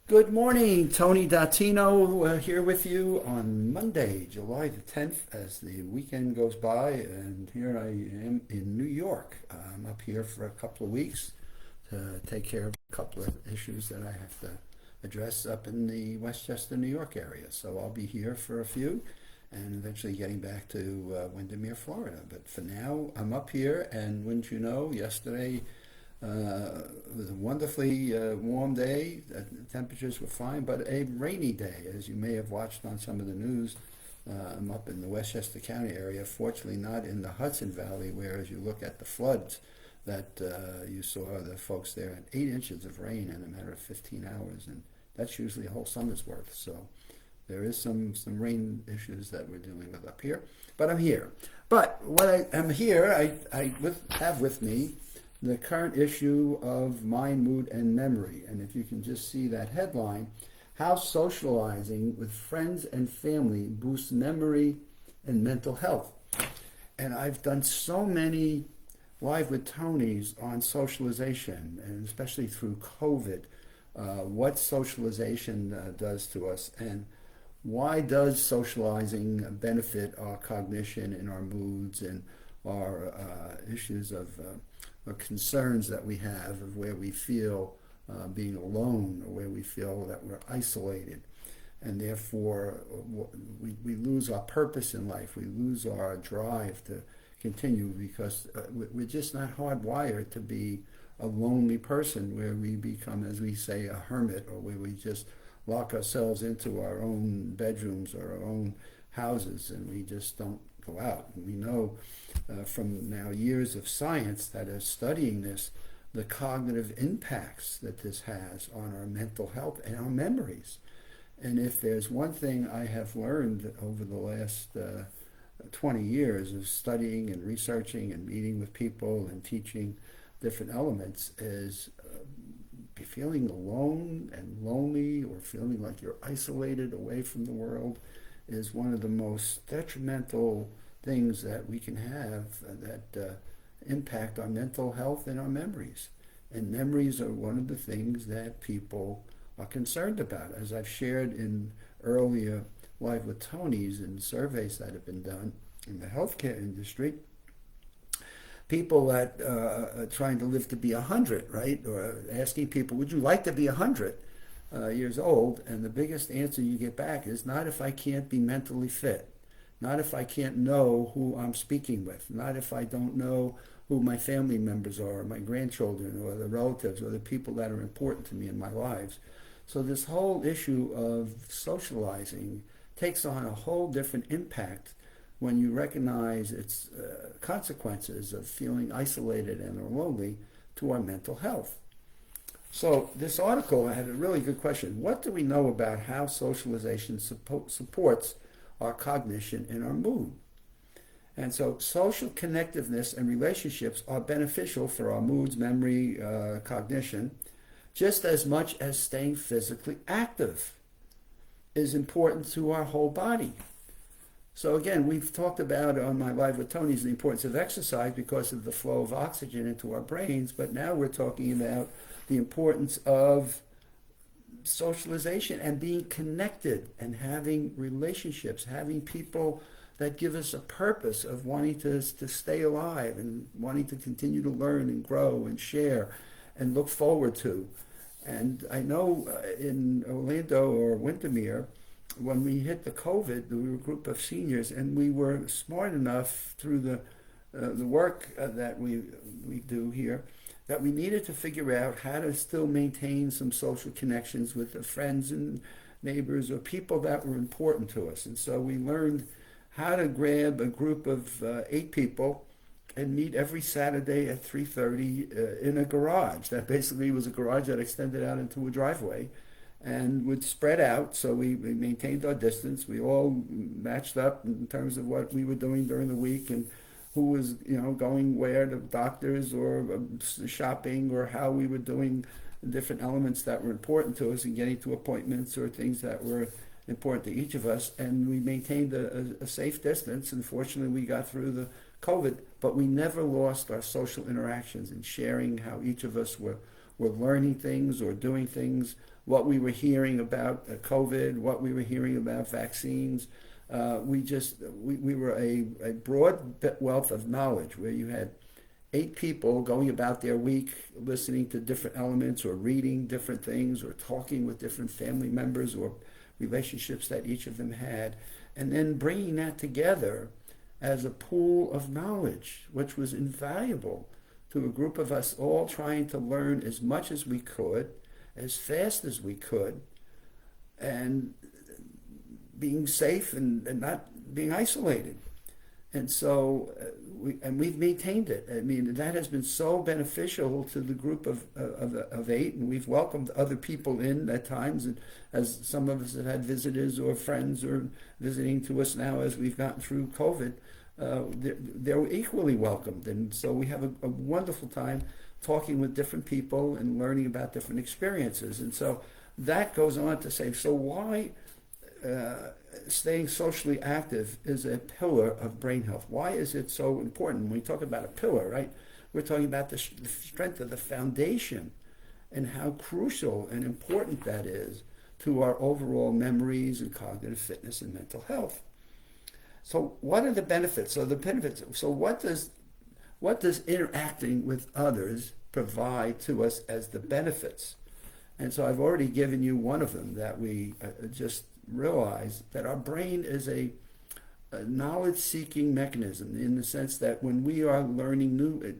Good morning, Tony Dattino here with you on Monday, July the 10th, as the weekend goes by, and here I am in New York. I'm up here for a couple of weeks to take care of a couple of issues that I have to address up in the Westchester, New York area. So I'll be here for a few and eventually getting back to Windermere, Florida. But for now, I'm up here, and wouldn't you know, yesterday it was a wonderfully warm day. The temperatures were fine, but a rainy day, as you may have watched on some of the news. I'm up in the Westchester County area, fortunately not in the Hudson Valley, where as you look at the floods that you saw the folks there had 8 inches of rain in a matter of 15 hours, and that's usually a whole summer's worth. So there is some rain issues that we're dealing with up here, but I'm here. But what I am here, have with me the current issue of Mind, Mood, and Memory. And if you can just see that headline, How Socializing with Friends and Family Boosts Memory and Mental Health. And I've done so many Live with Tonys on socialization, and especially through COVID, what socialization does to us, and why does socializing benefit our cognition and our moods and our issues of or concerns that we have of where we feel being alone, or where we feel that we're isolated, and therefore we lose our purpose in life. We lose our drive to continue because we're just not hardwired to be a lonely person where we become, as we say, a hermit, or where we just lock ourselves into our own bedrooms or our own houses and we just don't go out. And we know from now years of science that are studying this, the cognitive impacts that this has on our mental health and our memories. And if there's one thing I have learned over the last 20 years of studying and researching and meeting with people and teaching different elements, is feeling alone and lonely, or feeling like you're isolated away from the world, is one of the most detrimental things that we can have that impact our mental health and our memories. And memories are one of the things that people are concerned about. As I've shared in earlier Live with Tonys and surveys that have been done in the healthcare industry, people that are trying to live to be 100, right? Or asking people, would you like to be 100 years old? And the biggest answer you get back is, not if I can't be mentally fit. Not if I can't know who I'm speaking with. Not if I don't know who my family members are, or my grandchildren, or the relatives, or the people that are important to me in my lives. So this whole issue of socializing takes on a whole different impact when you recognize its consequences of feeling isolated and or lonely to our mental health. So this article had a really good question. What do we know about how socialization supports our cognition and our mood? And so social connectiveness and relationships are beneficial for our moods, memory, cognition, just as much as staying physically active is important to our whole body. So again, we've talked about on my Live with Tonys the importance of exercise because of the flow of oxygen into our brains, but now we're talking about the importance of socialization and being connected and having relationships, having people that give us a purpose of wanting to stay alive and wanting to continue to learn and grow and share and look forward to. And I know in Orlando or Windermere, when we hit the COVID, we were a group of seniors, and we were smart enough through the work that we do here, that we needed to figure out how to still maintain some social connections with the friends and neighbors or people that were important to us. And so we learned how to grab a group of 8 people and meet every Saturday at 3:30 in a garage. That basically was a garage that extended out into a driveway and would spread out, so we maintained our distance. We all matched up in terms of what we were doing during the week and who was, going where to doctors or shopping, or how we were doing different elements that were important to us and getting to appointments or things that were important to each of us. And we maintained a safe distance, and fortunately we got through the COVID, but we never lost our social interactions and sharing how each of us were were learning things or doing things, what we were hearing about COVID, what we were hearing about vaccines. We were a broad wealth of knowledge where you had 8 people going about their week listening to different elements or reading different things or talking with different family members or relationships that each of them had, and then bringing that together as a pool of knowledge, which was invaluable to a group of us all trying to learn as much as we could, as fast as we could, and being safe and not being isolated. And so we've maintained it. I mean, that has been so beneficial to the group of 8, and we've welcomed other people in at times, and as some of us have had visitors or friends or visiting to us now as we've gotten through COVID, they're equally welcomed. And so we have a wonderful time talking with different people and learning about different experiences. And so that goes on to say, so why staying socially active is a pillar of brain health? Why is it so important? When we talk about a pillar, right, we're talking about the strength of the foundation and how crucial and important that is to our overall memories and cognitive fitness and mental health. So what are the benefits? So what does interacting with others provide to us as the benefits? And so I've already given you one of them, that we just realize that our brain is a knowledge-seeking mechanism, in the sense that when we are learning new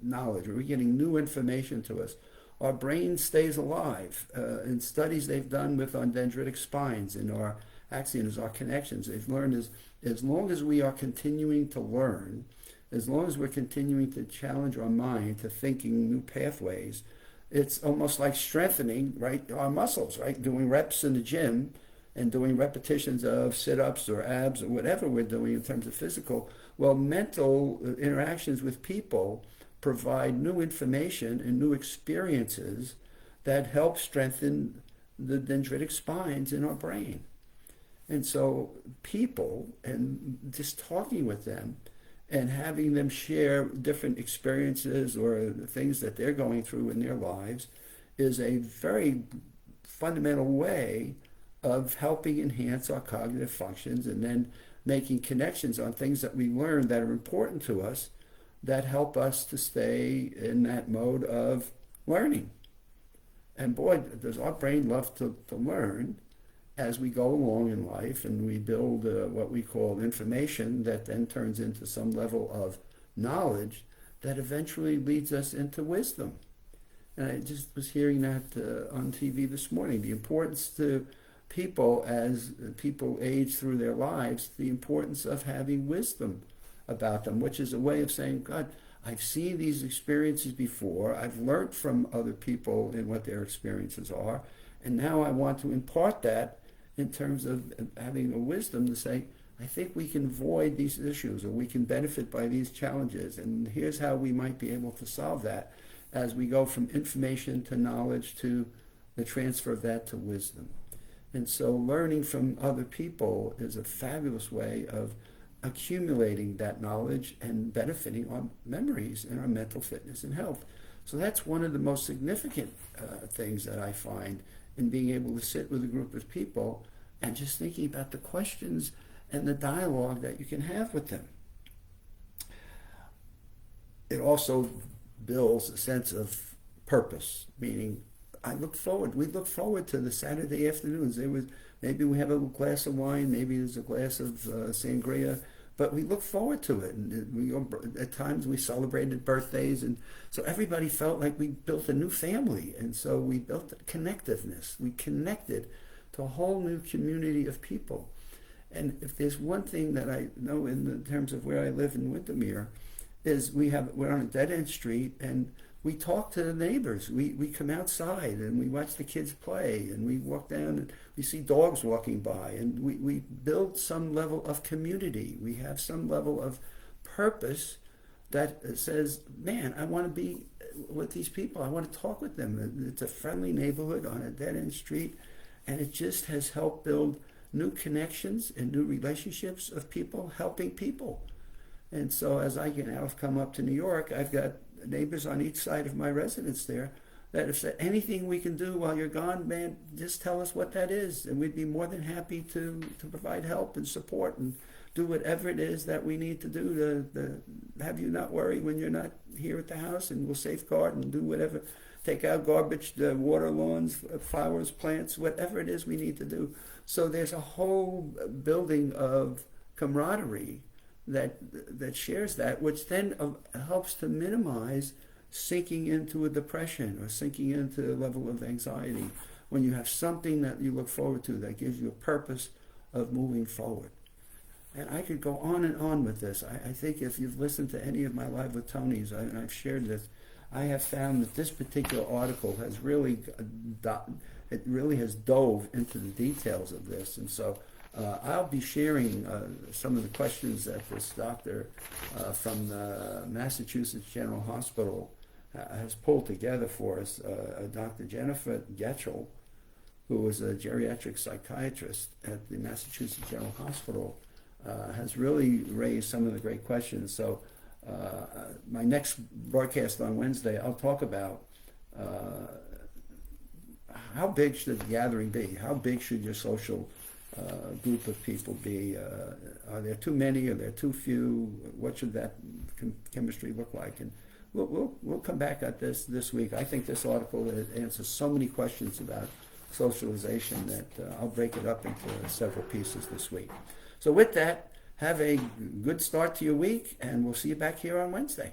knowledge or we're getting new information to us, our brain stays alive. In studies they've done with our dendritic spines and our axons, our connections, they've learned as long as we are continuing to learn, as long as we're continuing to challenge our mind to thinking new pathways, it's almost like strengthening, right, our muscles, right? Doing reps in the gym and doing repetitions of sit-ups or abs or whatever we're doing in terms of physical. Well, mental interactions with people provide new information and new experiences that help strengthen the dendritic spines in our brain. And so people, and just talking with them and having them share different experiences or things that they're going through in their lives, is a very fundamental way of helping enhance our cognitive functions, and then making connections on things that we learn that are important to us, that help us to stay in that mode of learning. And boy, does our brain love to learn as we go along in life, and we build what we call information that then turns into some level of knowledge that eventually leads us into wisdom. And I just was hearing that on TV this morning, the importance to people as people age through their lives, the importance of having wisdom about them, which is a way of saying, God, I've seen these experiences before, I've learned from other people and what their experiences are, and now I want to impart that in terms of having a wisdom to say, I think we can avoid these issues, or we can benefit by these challenges, and here's how we might be able to solve that as we go from information to knowledge to the transfer of that to wisdom. And so learning from other people is a fabulous way of accumulating that knowledge and benefiting our memories and our mental fitness and health. So that's one of the most significant things that I find in being able to sit with a group of people and just thinking about the questions and the dialogue that you can have with them. It also builds a sense of purpose, meaning we look forward to the Saturday afternoons. Maybe we have a glass of wine, maybe there's a glass of sangria, but we look forward to it. And at times we celebrated birthdays, and so everybody felt like we built a new family. And so we built connectiveness. We connected to a whole new community of people. And if there's one thing that I know in terms of where I live in Windermere, is we're on a dead-end street, and we talk to the neighbors. We come outside and we watch the kids play, and we walk down and we see dogs walking by, and we build some level of community. We have some level of purpose that says, man, I want to be with these people. I want to talk with them. It's a friendly neighborhood on a dead-end street, and it just has helped build new connections and new relationships of people helping people. And so as I now have come up to New York, I've got neighbors on each side of my residence there that if there's anything we can do while you're gone, man, just tell us what that is, and we'd be more than happy to provide help and support and do whatever it is that we need to do to have you not worry when you're not here at the house, and we'll safeguard and do whatever, take out garbage, water lawns, flowers, plants, whatever it is we need to do. So there's a whole building of camaraderie that shares that, which then helps to minimize sinking into a depression or sinking into a level of anxiety when you have something that you look forward to that gives you a purpose of moving forward. And I could go on and on with this. I think if you've listened to any of my Live with Tonys, and I've shared this, I have found that this particular article has really, it really has dove into the details of this. And so I'll be sharing some of the questions that this doctor from the Massachusetts General Hospital has pulled together for us. Dr. Jennifer Getchell, who is a geriatric psychiatrist at the Massachusetts General Hospital, has really raised some of the great questions. So my next broadcast on Wednesday, I'll talk about how big should the gathering be? How big should your social group of people be? Are there too many? Are there too few? What should that chemistry look like? And we'll come back at this week. I think this article answers so many questions about socialization that I'll break it up into several pieces this week. So with that, have a good start to your week, and we'll see you back here on Wednesday.